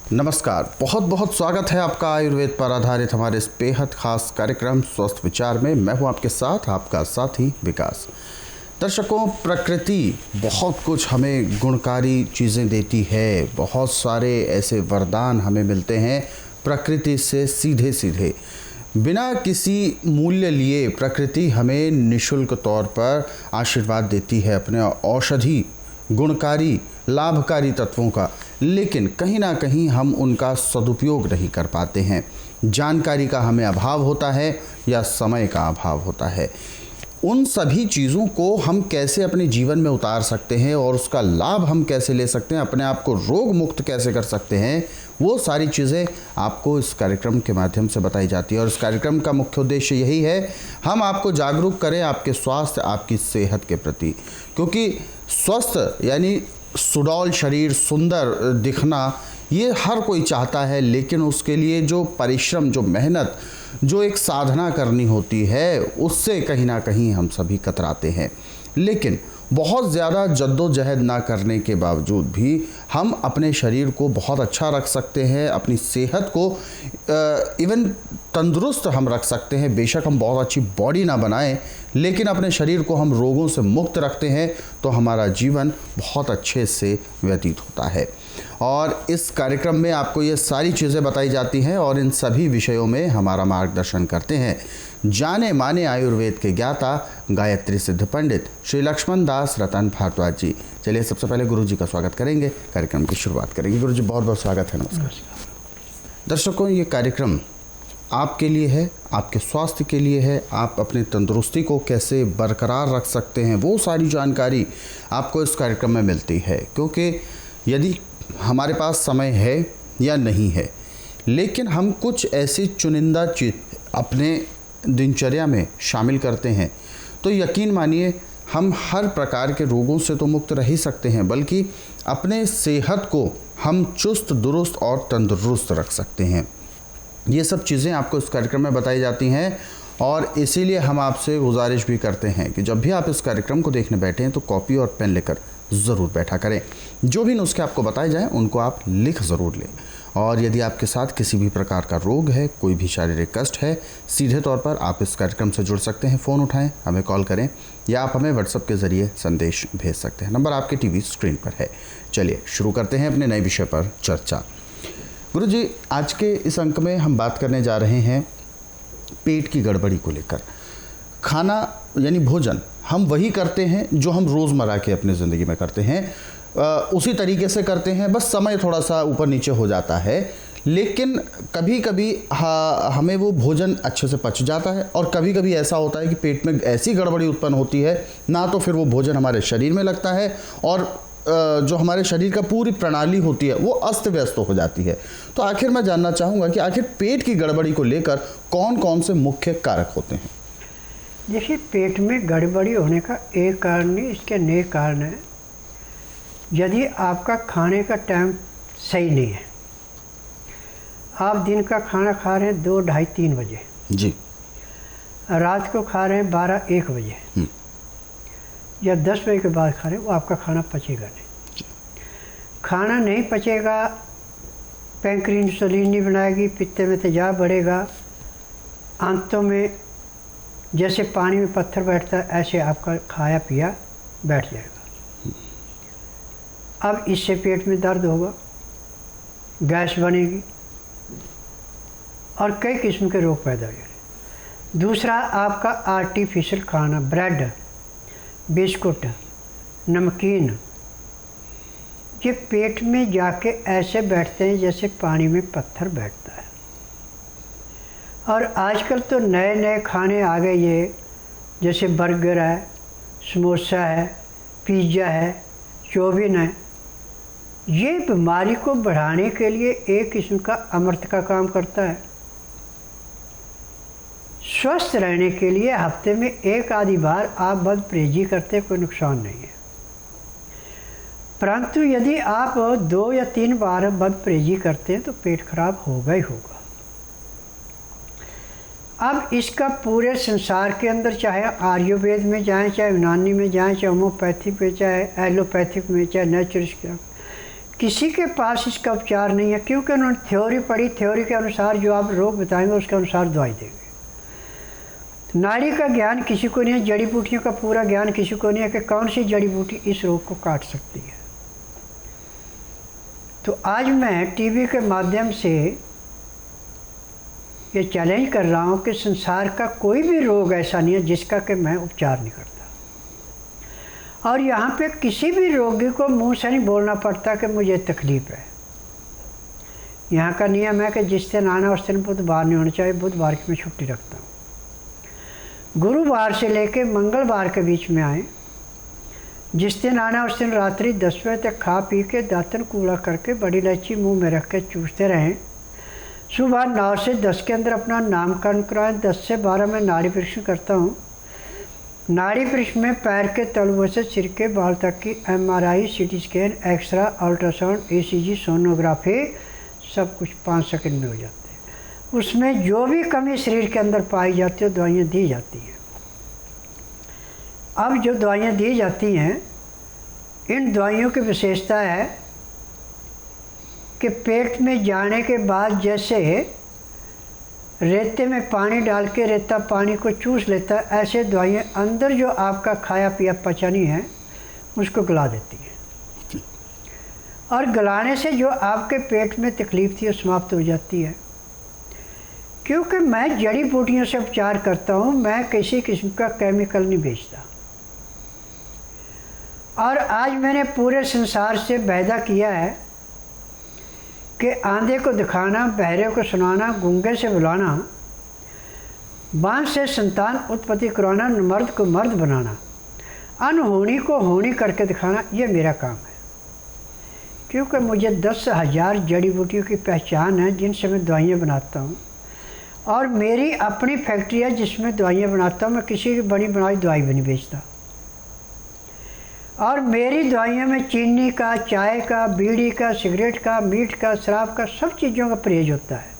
नमस्कार, बहुत बहुत स्वागत है आपका आयुर्वेद पर आधारित हमारे इस बेहद खास कार्यक्रम स्वस्थ विचार में। मैं हूं आपके साथ, आपका साथी विकास। दर्शकों, प्रकृति बहुत कुछ हमें गुणकारी चीज़ें देती है। बहुत सारे ऐसे वरदान हमें मिलते हैं प्रकृति से सीधे सीधे, बिना किसी मूल्य लिए। प्रकृति हमें निःशुल्क तौर पर आशीर्वाद देती है अपने औषधि गुणकारी लाभकारी तत्वों का, लेकिन कहीं ना कहीं हम उनका सदुपयोग नहीं कर पाते हैं। जानकारी का हमें अभाव होता है या समय का अभाव होता है। उन सभी चीज़ों को हम कैसे अपने जीवन में उतार सकते हैं और उसका लाभ हम कैसे ले सकते हैं, अपने आप को रोग मुक्त कैसे कर सकते हैं, वो सारी चीज़ें आपको इस कार्यक्रम के माध्यम से बताई जाती है। और इस कार्यक्रम का मुख्य उद्देश्य यही है, हम आपको जागरूक करें आपके स्वास्थ्य, आपकी सेहत के प्रति। क्योंकि स्वस्थ यानी सुडौल शरीर, सुंदर दिखना, ये हर कोई चाहता है, लेकिन उसके लिए जो परिश्रम, जो मेहनत, जो एक साधना करनी होती है, उससे कहीं ना कहीं हम सभी कतराते हैं। लेकिन बहुत ज़्यादा जद्दोजहद ना करने के बावजूद भी हम अपने शरीर को बहुत अच्छा रख सकते हैं, अपनी सेहत को इवन तंदुरुस्त हम रख सकते हैं। बेशक हम बहुत अच्छी बॉडी ना बनाएं, लेकिन अपने शरीर को हम रोगों से मुक्त रखते हैं तो हमारा जीवन बहुत अच्छे से व्यतीत होता है। और इस कार्यक्रम में आपको ये सारी चीज़ें बताई जाती हैं और इन सभी विषयों में हमारा मार्गदर्शन करते हैं जाने माने आयुर्वेद के ज्ञाता गायत्री सिद्ध पंडित श्री लक्ष्मण दास रतन भारद्वाज जी। चलिए सबसे पहले गुरु जी का स्वागत करेंगे, कार्यक्रम की शुरुआत करेंगे। गुरु जी बहुत बहुत स्वागत है, नमस्कार। दर्शकों, ये कार्यक्रम आपके लिए है, आपके स्वास्थ्य के लिए है। आप अपनी तंदुरुस्ती को कैसे बरकरार रख सकते हैं, वो सारी जानकारी आपको इस कार्यक्रम में मिलती है। क्योंकि यदि हमारे पास समय है या नहीं है, लेकिन हम कुछ ऐसी चुनिंदा चीज़ अपने दिनचर्या में शामिल करते हैं, तो यकीन मानिए हम हर प्रकार के रोगों से तो मुक्त रह ही सकते हैं, बल्कि अपने सेहत को हम चुस्त दुरुस्त और तंदुरुस्त रख सकते हैं। ये सब चीज़ें आपको इस कार्यक्रम में बताई जाती हैं और इसीलिए हम आपसे गुजारिश भी करते हैं कि जब भी आप इस कार्यक्रम को देखने बैठें तो कॉपी और पेन लेकर ज़रूर बैठा करें। जो भी नुस्खे आपको बताए जाएं उनको आप लिख ज़रूर लें। और यदि आपके साथ किसी भी प्रकार का रोग है, कोई भी शारीरिक कष्ट है, सीधे तौर पर आप इस कार्यक्रम से जुड़ सकते हैं। फ़ोन उठाएं, हमें कॉल करें या आप हमें व्हाट्सएप के ज़रिए संदेश भेज सकते हैं। नंबर आपके टीवी स्क्रीन पर है। चलिए शुरू करते हैं अपने नए विषय पर चर्चा। गुरु जी, आज के इस अंक में हम बात करने जा रहे हैं पेट की गड़बड़ी को लेकर। खाना यानी भोजन हम वही करते हैं जो हम रोज़मर्रा के अपनी ज़िंदगी में करते हैं, उसी तरीके से करते हैं, बस समय थोड़ा सा ऊपर नीचे हो जाता है। लेकिन कभी कभी हमें वो भोजन अच्छे से पच जाता है और कभी कभी ऐसा होता है कि पेट में ऐसी गड़बड़ी उत्पन्न होती है, ना तो फिर वो भोजन हमारे शरीर में लगता है और जो हमारे शरीर का पूरी प्रणाली होती है वो अस्त व्यस्त हो जाती है। तो आखिर मैं जानना चाहूँगा कि आखिर पेट की गड़बड़ी को लेकर कौन कौन से मुख्य कारक होते हैं? देखिए, पेट में गड़बड़ी होने का एक कारण नहीं, इसके अनेक कारण हैं। यदि आपका खाने का टाइम सही नहीं है, आप दिन का खाना खा रहे हैं 2, ढाई, 3 बजे जी, रात को खा रहे हैं 12, 1 बजे या 10 बजे के बाद खा रहे हैं, वो आपका खाना पचेगा नहीं। खाना नहीं पचेगा, पैंक्रियाज इंसुलिन नहीं बनाएगी, पित्ते में तेजाब बढ़ेगा, आंतों में जैसे पानी में पत्थर बैठता है ऐसे आपका खाया पिया बैठ जाएगा। अब इससे पेट में दर्द होगा, गैस बनेगी और कई किस्म के रोग पैदा हो जाएंगे। दूसरा, आपका आर्टिफिशियल खाना, ब्रेड, बिस्कुट, नमकीन, ये पेट में जाके ऐसे बैठते हैं जैसे पानी में पत्थर बैठता है। और आजकल तो नए नए खाने आ गए, ये जैसे बर्गर है, समोसा है, पिज़्ज़ा है, चौमिन है। ये बीमारी को बढ़ाने के लिए एक किस्म का अमृत का काम करता है। स्वस्थ रहने के लिए हफ्ते में एक आधी बार आप बदपरहेज़ी करते कोई नुकसान नहीं है, परंतु यदि आप 2 या 3 बार बदपरहेज़ी करते हैं तो पेट खराब होगा ही होगा। अब इसका पूरे संसार के अंदर, चाहे आयुर्वेद में जाएं, चाहे यूनानी में जाएं, चाहे होम्योपैथिक में, चाहे एलोपैथिक में, चाहे नेचुरिस्ट, किसी के पास इसका उपचार नहीं है, क्योंकि उन्होंने थ्योरी पढ़ी, थ्योरी के अनुसार जो आप रोग बताएंगे उसके अनुसार दवाई देंगे। नाड़ी का ज्ञान किसी को नहीं है, जड़ी बूटियों का पूरा ज्ञान किसी को नहीं है कि कौन सी जड़ी बूटी इस रोग को काट सकती है। तो आज मैं टीवी के माध्यम से ये चैलेंज कर रहा हूँ कि संसार का कोई भी रोग ऐसा नहीं है जिसका कि मैं उपचार नहीं करता। और यहाँ पे किसी भी रोगी को मुंह से नहीं बोलना पड़ता कि मुझे तकलीफ़ है। यहाँ का नियम है कि जिस दिन आना उस दिन बुधवार नहीं होना चाहिए, बुधवार की मैं छुट्टी रखता हूँ। गुरुवार से लेके मंगलवार के बीच में आए, जिस दिन आना उस दिन रात्रि 10 बजे तक खा पी के दातन कूड़ा करके बड़ी इलायची मुंह में रख के चूसते रहें। सुबह 9 से 10 के अंदर अपना नामकरण कराएं। 10 से 12 में नाड़ी परीक्षण करता हूँ। नाड़ी परीक्षण में पैर के तलुओं से सिर के बाल तक की MRI, CT scan, x-ray, ultrasound, ECG, sonography सब कुछ 5 सेकंड में हो जाते हैं। उसमें जो भी कमी शरीर के अंदर पाई जाती है दवाइयाँ दी जाती हैं। अब जो दवाइयाँ दी जाती हैं, इन दवाइयों की विशेषता है कि पेट में जाने के बाद जैसे रेते में पानी डाल के रेता पानी को चूस लेता है, ऐसे दवाइयाँ अंदर जो आपका खाया पिया पचा नहीं है उसको गला देती हैं। और गलाने से जो आपके पेट में तकलीफ़ थी वो समाप्त हो जाती है। क्योंकि मैं जड़ी बूटियों से उपचार करता हूँ, मैं किसी किस्म का केमिकल नहीं बेचता। और आज मैंने पूरे संसार से वायदा किया है कि आंधे को दिखाना, बहरे को सुनाना, गूंगे से बुलाना, बांझ से संतान उत्पत्ति करवाना, मर्द को मर्द बनाना, अनहोनी को होनी करके दिखाना, ये मेरा काम है। क्योंकि मुझे 10,000 जड़ी बूटियों की पहचान है जिनसे मैं दवाइयाँ बनाता हूँ। और मेरी अपनी फैक्ट्री है जिसमें दवाइयाँ बनाता हूँ। मैं किसी की बनी बनाई दवाई भी नहीं बेचता। और मेरी दवाइयों में चीनी का, चाय का, बीड़ी का, सिगरेट का, मीट का, शराब का, सब चीज़ों का परहेज होता है।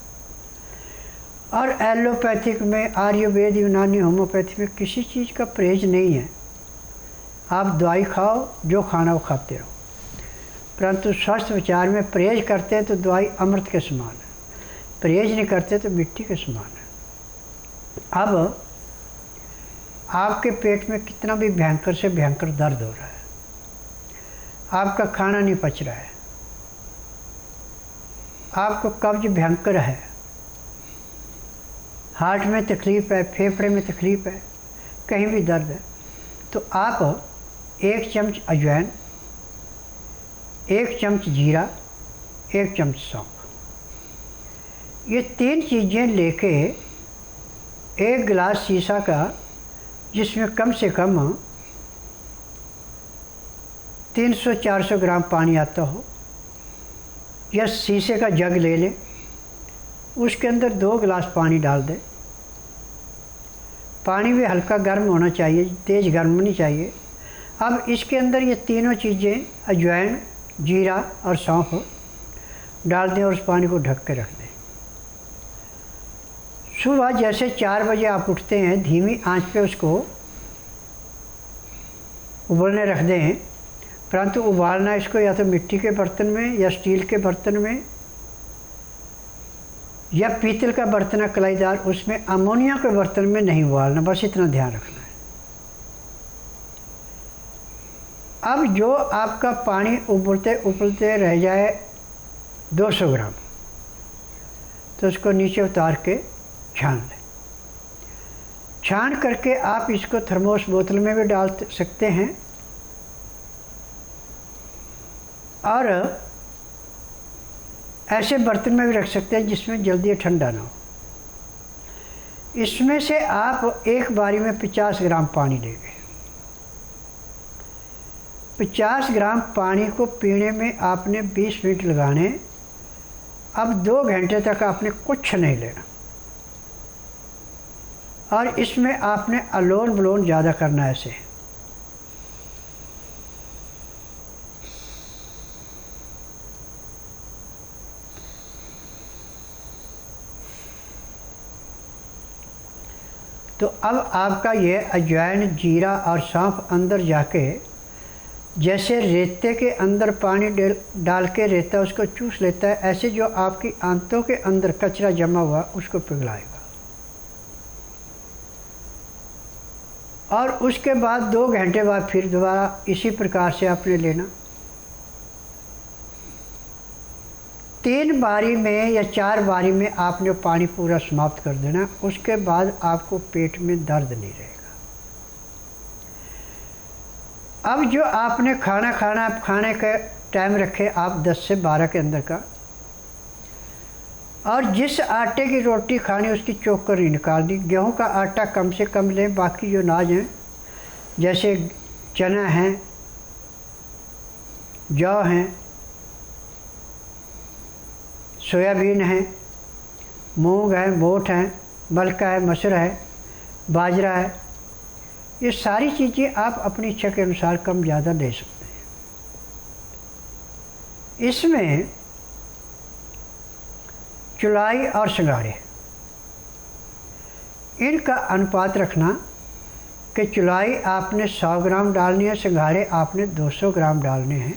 और एलोपैथिक में, आयुर्वेद, यूनानी, होम्योपैथी में किसी चीज़ का परहेज नहीं है। आप दवाई खाओ, जो खाना वो खाते रहो। परंतु स्वस्थ विचार में परहेज करते हैं तो दवाई अमृत के समान है, परहेज नहीं करते तो मिट्टी के समान है। अब आपके पेट में कितना भी भयंकर से भयंकर दर्द हो रहा है, आपका खाना नहीं पच रहा है, आपको कब्ज भयंकर है, हार्ट में तकलीफ़ है, फेफड़े में तकलीफ़ है, कहीं भी दर्द है, तो आप 1 चम्मच अजवाइन, 1 चम्मच जीरा, 1 चम्मच सौंफ, ये 3 चीज़ें लेके 1 गिलास शीशा का, जिसमें कम से कम 300-400 ग्राम पानी आता हो, या शीशे का जग ले लें, उसके अंदर 2 गिलास पानी डाल दें। पानी भी हल्का गर्म होना चाहिए, तेज़ गर्म नहीं चाहिए। अब इसके अंदर ये तीनों चीज़ें, अजवाइन, जीरा और सौंफ डाल दें और उस पानी को ढक के रख दें। सुबह जैसे 4 बजे आप उठते हैं, धीमी आंच पे उसको उबलने रख दें। परंतु उबालना इसको या तो मिट्टी के बर्तन में, या स्टील के बर्तन में, या पीतल का बर्तन है कलाईदार, उसमें अमोनिया के बर्तन में नहीं उबालना, बस इतना ध्यान रखना है। अब जो आपका पानी उबलते उबलते रह जाए 200 ग्राम, तो उसको नीचे उतार के छान लें। छान करके आप इसको थर्मोस बोतल में भी डाल सकते हैं, और ऐसे बर्तन में भी रख सकते हैं जिसमें जल्दी ठंडा ना हो। इसमें से आप एक बारी में 50 ग्राम पानी लेंगे। 50 ग्राम पानी को पीने में आपने 20 मिनट लगाने। अब 2 घंटे तक आपने कुछ नहीं लेना, और इसमें आपने अलोन विलोन ज़्यादा करना है। ऐसे तो अब आपका ये अजवाइन, जीरा और सौंफ अंदर जाके जैसे रेते के अंदर पानी डाल के रेता उसको चूस लेता है, ऐसे जो आपकी आंतों के अंदर कचरा जमा हुआ उसको पिघलाएगा। और उसके बाद 2 घंटे बाद फिर दोबारा इसी प्रकार से आपने लेना। 3 बारी में या 4 बारी में आपने पानी पूरा समाप्त कर देना। उसके बाद आपको पेट में दर्द नहीं रहेगा। अब जो आपने खाना खाना, खाने का टाइम रखे आप 10 से 12 के अंदर का, और जिस आटे की रोटी खानी उसकी चोकर नहीं निकालनी। गेहूं का आटा कम से कम लें, बाकी जो अनाज हैं जैसे चना है, जौ हैं, सोयाबीन है, मूंग है, मोठ है, मलका है, मसूर है, बाजरा है, ये सारी चीज़ें आप अपनी इच्छा के अनुसार कम ज़्यादा ले सकते हैं। इसमें चुलाई और सिंघाड़े, इनका अनुपात रखना कि चुलाई आपने 100 ग्राम डालनी है, सिंघाड़े आपने 200 ग्राम डालने हैं।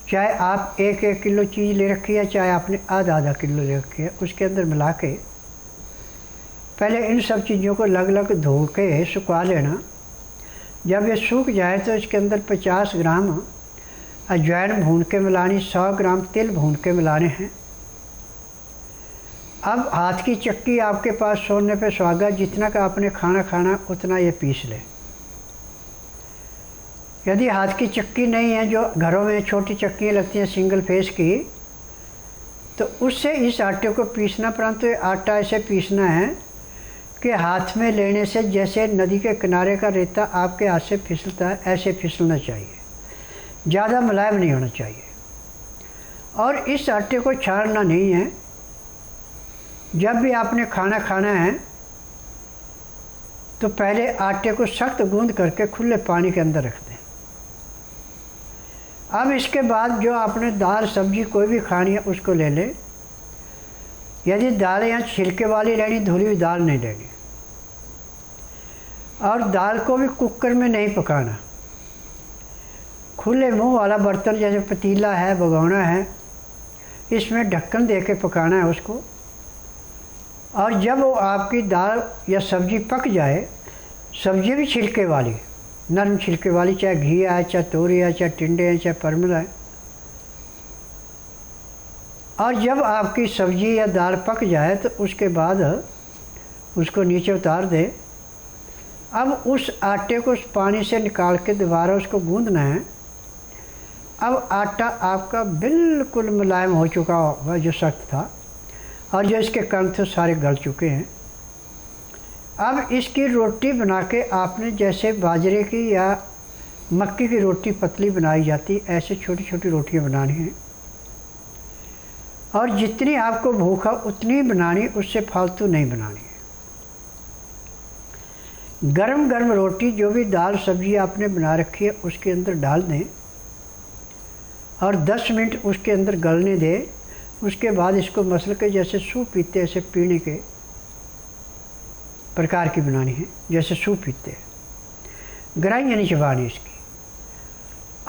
चाहे आप 1-1 किलो चीज़ ले रखी है, चाहे आपने आधा किलो ले रखी है, उसके अंदर मिला के पहले इन सब चीज़ों को अलग अलग धो के सुखा लेना। जब ये सूख जाए तो इसके अंदर 50 ग्राम अजवाइन भून के मिलानी, 100 ग्राम तिल भून के मिलाने हैं। अब हाथ की चक्की आपके पास सोने पे सुहागा, जितना का आपने खाना खाना उतना ये पीस लें। यदि हाथ की चक्की नहीं है, जो घरों में छोटी चक्कियाँ लगती हैं सिंगल फेस की, तो उससे इस आटे को पीसना, परंतु ये आटा ऐसे पीसना है कि हाथ में लेने से जैसे नदी के किनारे का रेता आपके हाथ से फिसलता है ऐसे फिसलना चाहिए, ज़्यादा मुलायम नहीं होना चाहिए। और इस आटे को छानना नहीं है। जब भी आपने खाना खाना है तो पहले आटे को सख्त गूंद करके खुले पानी के अंदर रख दें। अब इसके बाद जो आपने दाल सब्जी कोई भी खानी है उसको ले लें। यदि दाल या छिलके वाली लेनी, धुली हुई दाल नहीं लेनी। और दाल को भी कुकर में नहीं पकाना, खुले मुंह वाला बर्तन जैसे पतीला है, भगोना है, इसमें ढक्कन दे के पकाना है उसको। और जब वो आपकी दाल या सब्ज़ी पक जाए, सब्ज़ी भी छिलके वाली, नरम छिलके वाली, चाहे घी है, चाहे तोरी है, चाहे टिंडे हैं, चाहे परमल है, और जब आपकी सब्ज़ी या दाल पक जाए तो उसके बाद उसको नीचे उतार दें। अब उस आटे को उस पानी से निकाल के दोबारा उसको गूंदना है। अब आटा आपका बिल्कुल मुलायम हो चुका होगा, जो सख्त था, और जो इसके कण थे सारे गल चुके हैं। अब इसकी रोटी बना के आपने जैसे बाजरे की या मक्की की रोटी पतली बनाई जाती, ऐसे छोटी छोटी रोटियां बनानी हैं। और जितनी आपको भूख है उतनी बनानी, उससे फालतू नहीं बनानी। गरम गरम रोटी जो भी दाल सब्जी आपने बना रखी है उसके अंदर डाल दें और 10 मिनट उसके अंदर गलने दें। उसके बाद इसको मसल के जैसे सूप पीते ऐसे पीने के प्रकार की बनानी है, जैसे सूप पीते हैं। गराई यानी चबानी इसकी।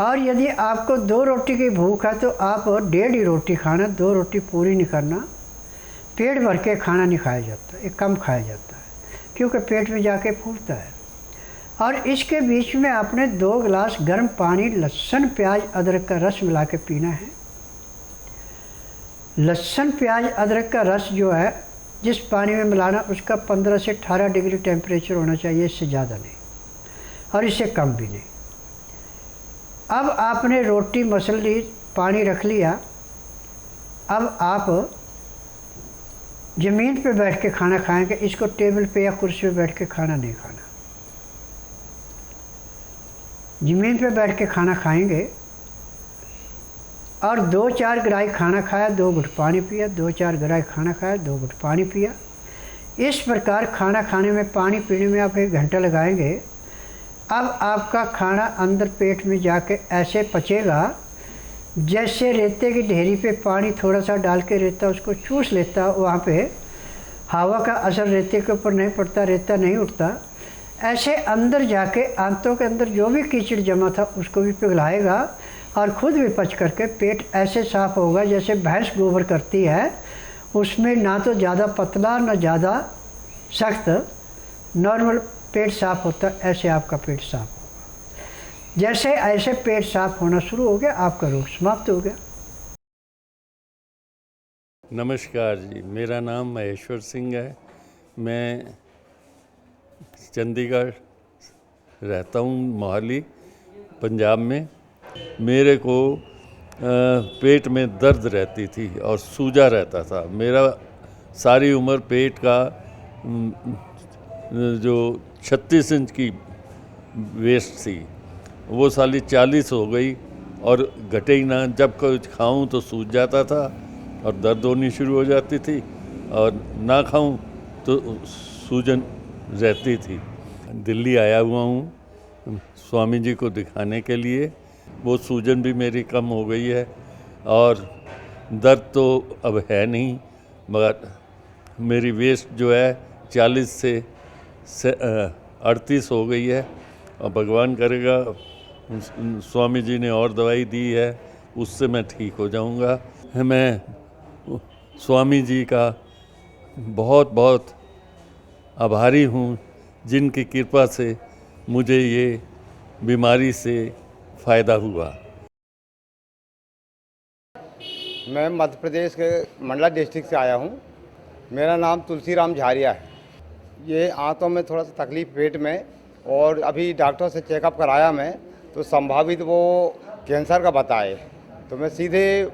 और यदि आपको 2 रोटी की भूख है तो आप 1.5 ही रोटी खाना, 2 रोटी पूरी नहीं करना। पेट भर के खाना नहीं खाया जाता, एक कम खाया जाता है क्योंकि पेट में जाके फूलता है। और इसके बीच में आपने 2 गिलास गर्म पानी, लहसुन प्याज अदरक का रस मिला के पीना है। लहसुन प्याज अदरक का रस जो है जिस पानी में मिलाना, उसका 15 से 18 डिग्री टेम्परेचर होना चाहिए, इससे ज़्यादा नहीं और इससे कम भी नहीं। अब आपने रोटी मसल ली, पानी रख लिया। अब आप ज़मीन पे बैठ के खाना खाएंगे, इसको टेबल पे या कुर्सी पे बैठ के खाना नहीं खाना। ज़मीन पे बैठ के खाना खाएंगे और 2-4 गराई खाना खाया, 2 घुट पानी पिया, 2-4 गराई खाना खाया, 2 घुट पानी पिया। इस प्रकार खाना खाने में, पानी पीने में आप 1 घंटा लगाएंगे। अब आपका खाना अंदर पेट में जाके ऐसे पचेगा जैसे रेते की ढेरी पे पानी थोड़ा सा डाल के रेता उसको चूस लेता, वहाँ पे हवा का असर रेते के ऊपर नहीं पड़ता, रेता नहीं उठता, ऐसे अंदर जाके आंतों के अंदर जो भी कीचड़ जमा था उसको भी पिघलाएगा और खुद भी पच करके पेट ऐसे साफ़ होगा जैसे भैंस गोबर करती है। उसमें ना तो ज़्यादा पतला ना ज़्यादा सख्त, नॉर्मल पेट साफ़ होता है, ऐसे आपका पेट साफ़ होगा। जैसे ऐसे पेट साफ़ होना शुरू हो गया आपका रोग समाप्त हो गया। नमस्कार जी, मेरा नाम महेश्वर सिंह है। मैं चंडीगढ़ रहता हूँ, मोहाली, पंजाब में। मेरे को पेट में दर्द रहती थी और सूजा रहता था। मेरा सारी उम्र पेट का जो 36 इंच की वेस्ट थी वो साली 40 हो गई और घटे ही ना। जब कुछ खाऊं तो सूज जाता था और दर्द होनी शुरू हो जाती थी, और ना खाऊं तो सूजन रहती थी। दिल्ली आया हुआ हूँ स्वामी जी को दिखाने के लिए। वो सूजन भी मेरी कम हो गई है और दर्द तो अब है नहीं, मगर मेरी वेस्ट जो है 40 से 38 हो गई है। और भगवान करेगा, स्वामी जी ने और दवाई दी है, उससे मैं ठीक हो जाऊंगा। मैं स्वामी जी का बहुत बहुत आभारी हूँ, जिनकी कृपा से मुझे ये बीमारी से फ़ायदा हुआ। मैं मध्य प्रदेश के मंडला डिस्ट्रिक्ट से आया हूँ। मेरा नाम तुलसीराम झारिया है। ये आंतों में थोड़ा सा तकलीफ़ पेट में, और अभी डॉक्टर से चेकअप कराया मैं, तो संभावित वो कैंसर का बताए। तो मैं सीधे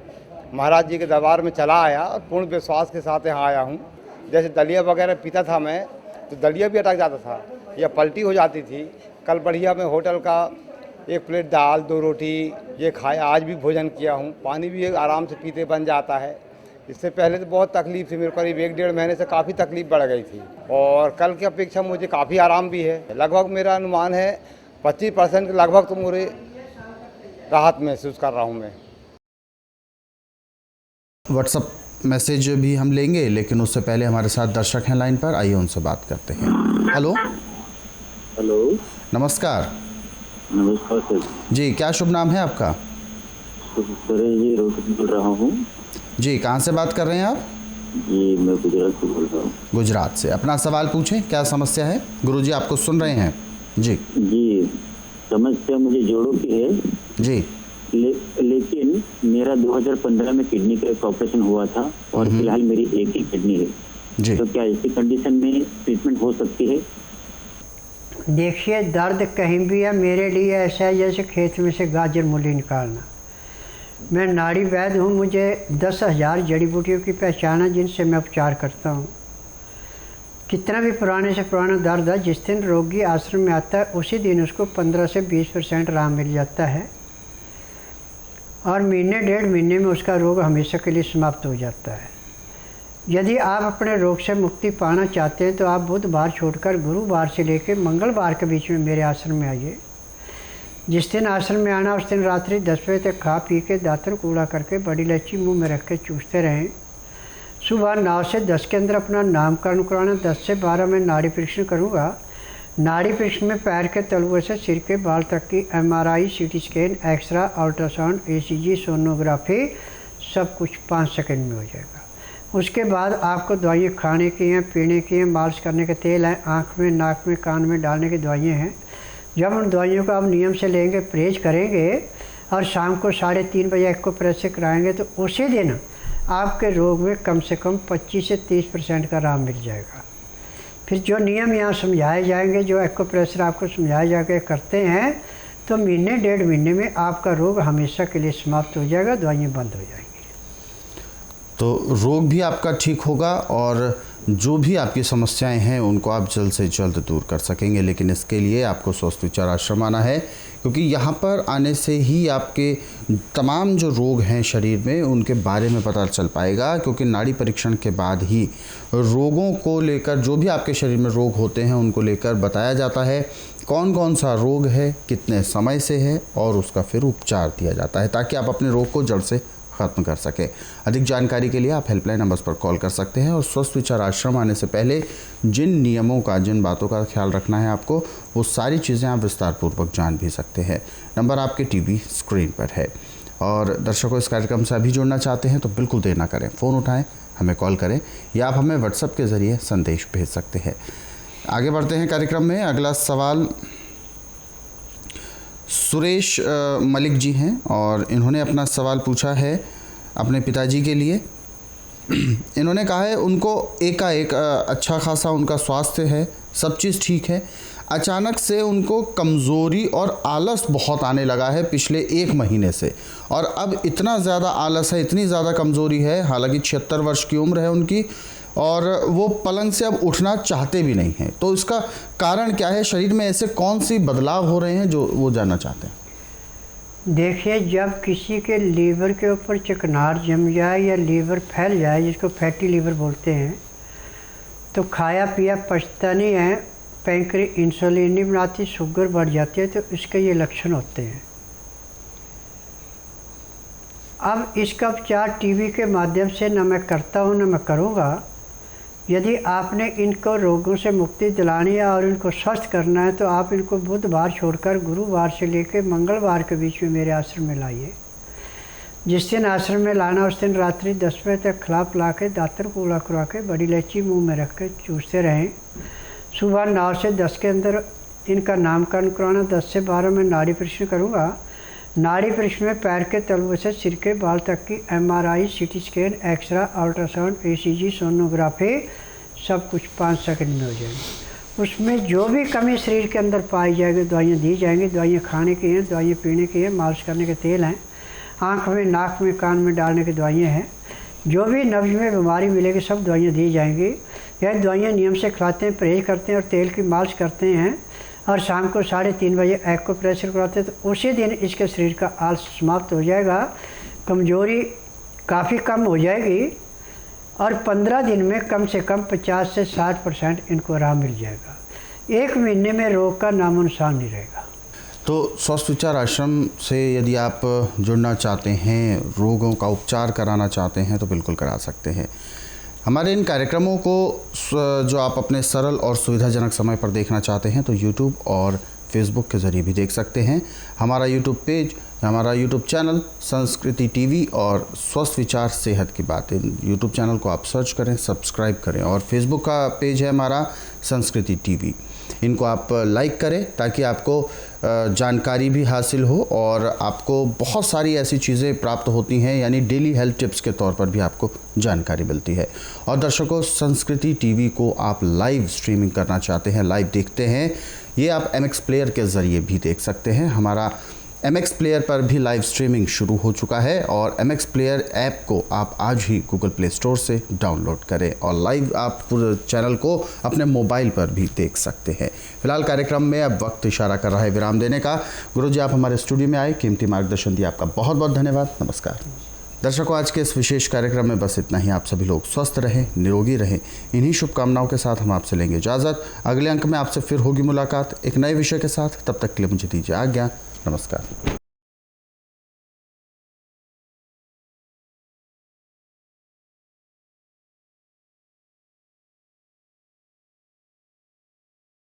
महाराज जी के दरबार में चला आया और पूर्ण विश्वास के साथ यहाँ आया हूँ। जैसे दलिया वगैरह पीता था मैं, तो दलिया भी अटक जाता था या पलटी हो जाती थी। कल बढ़िया मैं होटल का 1 प्लेट दाल 2 रोटी ये खाया, आज भी भोजन किया हूँ। पानी भी आराम से पीते बन जाता है। इससे पहले तो बहुत तकलीफ थी मेरे को, करीब 1-1.5 महीने से काफ़ी तकलीफ बढ़ गई थी, और कल की अपेक्षा मुझे काफ़ी आराम भी है। लगभग मेरा अनुमान है 25% के लगभग तो मुझे राहत महसूस कर रहा हूँ मैं। व्हाट्सअप मैसेज भी हम लेंगे, लेकिन उससे पहले हमारे साथ दर्शक हैं लाइन पर, आइए उनसे बात करते हैं। हेलो। हेलो, नमस्कार। नमस्कार सर जी, क्या शुभ नाम है आपका? सर जी रोहित बोल रहा हूँ जी, कहाँ से बात कर रहे हैं आप? जी। मैं गुजरात से बोल रहा हूँ। गुजरात से। अपना सवाल पूछें, क्या समस्या है? गुरुजी आपको सुन रहे हैं। जी जी, समस्या मुझे जोड़ों की है जी। लेकिन मेरा 2015 में किडनी का एक ऑपरेशन हुआ था और फिलहाल मेरी एक ही किडनी है जी। तो क्या ऐसी कंडीशन में ट्रीटमेंट हो सकती है? देखिए, दर्द कहीं भी है, मेरे लिए ऐसा है जैसे खेत में से गाजर मूली निकालना। मैं नाड़ी वैद्य हूँ, मुझे 10,000 जड़ी बूटियों की पहचान है जिनसे मैं उपचार करता हूँ। कितना भी पुराने से पुराना दर्द है, जिस दिन रोगी आश्रम में आता है उसी दिन उसको 15 से 20% आराम मिल जाता है, और महीने 1.5 महीने में उसका रोग हमेशा के लिए समाप्त हो जाता है। यदि आप अपने रोग से मुक्ति पाना चाहते हैं तो आप बुधवार छोड़कर गुरुवार से लेकर मंगलवार के बीच में मेरे आश्रम में आइए। जिस दिन आश्रम में आना उस दिन रात्रि 10 बजे तक खा पी के दातन कूड़ा करके बड़ी इलायची मुंह में रख के चूसते रहें। सुबह 9 से 10 के अंदर अपना नामकरण कराना। 10 से 12 में नाड़ी परीक्षण करूँगा। नाड़ी परीक्षण में पैर के तलुए से सिर के बाल तक की MRI, CT scan, x-ray, ultrasound, ECG, sonography सब कुछ 5 सेकंड में हो जाएगा। उसके बाद आपको दवाइयाँ खाने की हैं, पीने की हैं, मालिश करने के तेल हैं, आँख में, नाक में, कान में डालने की दवाइयाँ हैं। जब उन दवाइयों को आप नियम से लेंगे, परहेज करेंगे और शाम को 3:30 बजे एक्यूप्रेशर से कराएंगे तो उसी दिन आपके रोग में कम से कम 25 से 30% का आराम मिल जाएगा। फिर जो नियम यहाँ समझाए जाएंगे, जो एक्यूप्रेशर आपको समझाया जाके करते हैं, तो महीने 1.5 महीने में आपका रोग हमेशा के लिए समाप्त हो जाएगा, दवाइयाँ बंद हो जाएंगी। तो रोग भी आपका ठीक होगा और जो भी आपकी समस्याएं हैं उनको आप जल्द से जल्द दूर कर सकेंगे। लेकिन इसके लिए आपको स्वस्थ विचार आश्रम आना है, क्योंकि यहाँ पर आने से ही आपके तमाम जो रोग हैं शरीर में उनके बारे में पता चल पाएगा। क्योंकि नाड़ी परीक्षण के बाद ही रोगों को लेकर, जो भी आपके शरीर में रोग होते हैं उनको लेकर बताया जाता है कौन कौन सा रोग है, कितने समय से है, और उसका फिर उपचार दिया जाता है ताकि आप अपने रोग को जड़ से खत्म कर सके। अधिक जानकारी के लिए आप हेल्पलाइन नंबर्स पर कॉल कर सकते हैं और स्वस्थ विचार आश्रम आने से पहले जिन नियमों का, जिन बातों का ख्याल रखना है आपको, वो सारी चीज़ें आप विस्तार पूर्वक जान भी सकते हैं। नंबर आपके टीवी स्क्रीन पर है। और दर्शकों, इस कार्यक्रम से अभी जुड़ना चाहते हैं तो बिल्कुल देर ना करें, फ़ोन उठाएं, हमें कॉल करें या आप हमें व्हाट्सएप के ज़रिए संदेश भेज सकते हैं। आगे बढ़ते हैं कार्यक्रम में। अगला सवाल सुरेश मलिक जी हैं और इन्होंने अपना सवाल पूछा है अपने पिताजी के लिए। इन्होंने कहा है उनको एकाएक अच्छा खासा उनका स्वास्थ्य है, सब चीज़ ठीक है, अचानक से उनको कमज़ोरी और आलस बहुत आने लगा है पिछले 1 महीने से। और अब इतना ज़्यादा आलस है, इतनी ज़्यादा कमज़ोरी है, हालांकि 76 वर्ष की उम्र है उनकी, और वो पलंग से अब उठना चाहते भी नहीं हैं। तो इसका कारण क्या है? शरीर में ऐसे कौन सी बदलाव हो रहे हैं जो वो जानना चाहते हैं। देखिए, जब किसी के लीवर के ऊपर चिकनार जम जाए या लीवर फैल जाए, जिसको फैटी लीवर बोलते हैं, तो खाया पिया पचता नहीं है, पैंक्री इंसुलिन नहीं बनाती, शुगर बढ़ जाती है, तो इसके ये लक्षण होते हैं। अब इसका उपचार टीवी के माध्यम से न मैं करता हूँ न मैं करूँगा। यदि आपने इनको रोगों से मुक्ति दिलानी है और इनको स्वस्थ करना है तो आप इनको बुधवार छोड़कर गुरुवार से लेकर मंगलवार के बीच में मेरे आश्रम में लाइए। जिस दिन आश्रम में लाना उस दिन रात्रि 10 बजे तक खिला पिला के, दातन कूला करवा के, बड़ी इलायची मुंह में रख के चूसते रहें। सुबह 9 से 10 के अंदर इनका नामकरण कराना। 10 से 12 में नाड़ी परीक्षण करूँगा। नाड़ी परीक्षण में पैर के तलवे से सिर के बाल तक की MRI, CT scan, x-ray, ultrasound, ECG, sonography, सब कुछ 5 सेकंड में हो जाएगी। उसमें जो भी कमी शरीर के अंदर पाई जाएगी दवाइयाँ दी जाएंगी। दवाइयाँ खाने की हैं, दवाइयाँ पीने की हैं, मालिश करने के तेल हैं, आँख में, नाक में, कान में डालने की दवाइयाँ हैं। जो भी नब्ज में बीमारी मिलेगी सब दवाइयाँ दी जाएंगी। यह दवाइयाँ नियम से खिलाते हैं, परहेज करते हैं और तेल की मालिश करते हैं और शाम को 3:30 बजे एक्को प्रेशर कराते हैं, तो उसी दिन इसके शरीर का आलस समाप्त हो जाएगा, कमज़ोरी काफ़ी कम हो जाएगी और 15 दिन में कम से कम 50 से 60% इनको आराम मिल जाएगा। 1 महीने में रोग का नामो निशान नहीं रहेगा। तो स्वस्थ विचार आश्रम से यदि आप जुड़ना चाहते हैं, रोगों का उपचार कराना चाहते हैं तो बिल्कुल करा सकते हैं। हमारे इन कार्यक्रमों को जो आप अपने सरल और सुविधाजनक समय पर देखना चाहते हैं तो YouTube और Facebook के ज़रिए भी देख सकते हैं। हमारा YouTube पेज, हमारा YouTube चैनल संस्कृति टीवी और स्वस्थ विचार सेहत की बातें, YouTube चैनल को आप सर्च करें, सब्सक्राइब करें। और Facebook का पेज है हमारा संस्कृति टीवी, इनको आप लाइक करें ताकि आपको जानकारी भी हासिल हो और आपको बहुत सारी ऐसी चीज़ें प्राप्त होती हैं, यानी डेली हेल्थ टिप्स के तौर पर भी आपको जानकारी मिलती है। और दर्शकों, संस्कृति टीवी को आप लाइव स्ट्रीमिंग करना चाहते हैं, लाइव देखते हैं, ये आप MX प्लेयर के ज़रिए भी देख सकते हैं। हमारा MX प्लेयर पर भी लाइव स्ट्रीमिंग शुरू हो चुका है और MX प्लेयर ऐप को आप आज ही गूगल प्ले स्टोर से डाउनलोड करें और लाइव आप पूरे चैनल को अपने मोबाइल पर भी देख सकते हैं। फिलहाल कार्यक्रम में अब वक्त इशारा कर रहा है विराम देने का। गुरुजी, आप हमारे स्टूडियो में आए, कीमती मार्गदर्शन दिया, आपका बहुत बहुत धन्यवाद। नमस्कार। दर्शकों, आज के इस विशेष कार्यक्रम में बस इतना ही। आप सभी लोग स्वस्थ रहें, निरोगी रहें, इन्हीं शुभकामनाओं के साथ हम आपसे लेंगे इजाज़त। अगले अंक में आपसे फिर होगी मुलाकात एक नए विषय के साथ। तब तक के लिए मुझे दीजिए आज्ञा। नमस्कार।